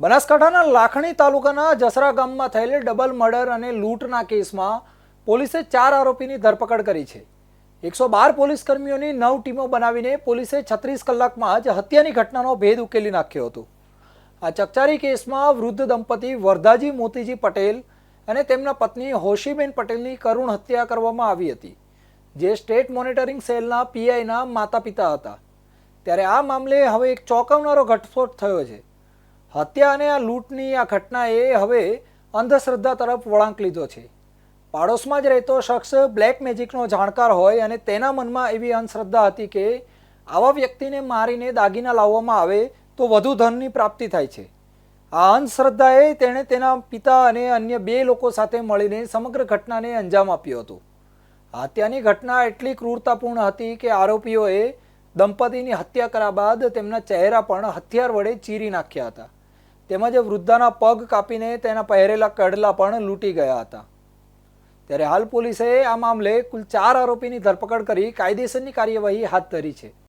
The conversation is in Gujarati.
બનાસકાંઠાના લાખણી તાલુકાના જસરા ગામમાં થયેલ ડબલ મર્ડર અને લૂંટના કેસમાં પોલીસે 4 આરોપીની ધરપકડ કરી છે। 112 પોલીસ કર્મીઓની 9 ટીમો બનાવીને પોલીસે 36 કલાકમાં જ હત્યાની ઘટનાનો ભેદ ઉકેલી નાખ્યો હતો। આ ચકચારી કેસમાં વૃદ્ધ દંપતી વરદાજી મોતીજી પટેલ અને તેમના પત્ની હોશીબેન પટેલની કરુણ હત્યા કરવામાં આવી હતી, જે સ્ટેટ મોનિટરિંગ સેલના પીઆઈના માતા પિતા હતા। ત્યારે આ મામલે હવે એક ચોંકાવનારો ઘટસ્ફોટ થયો છે। હત્યા અને આ લૂંટની આ ઘટનાએ હવે અંધશ્રદ્ધા તરફ વળાંક લીધો છે। પાડોશમાં જ રહેતો શખ્સ બ્લેક મેજિકનો જાણકાર હોય અને તેના મનમાં એવી અંધશ્રદ્ધા હતી કે આવા વ્યક્તિને મારીને દાગીના લાવવામાં આવે તો વધુ ધનની પ્રાપ્તિ થાય છે। આ અંધશ્રદ્ધાએ તેણે તેના પિતા અને અન્ય 2 લોકો સાથે મળીને સમગ્ર ઘટનાને અંજામ આપ્યો હતો। હત્યાની ઘટના એટલી ક્રૂરતાપૂર્ણ હતી કે આરોપીઓએ દંપતીની હત્યા કર્યા બાદ તેમના ચહેરા પણ હથિયાર વડે ચીરી નાખ્યા હતા, તેમજ વૃદ્ધાના પગ કાપીને તેના પહેરેલા કડલા પણ લૂંટી ગયા હતા। ત્યારે હાલ પોલીસે આ મામલે કુલ 4 આરોપીની ધરપકડ કરી કાયદેસરની કાર્યવાહી હાથ ધરી છે।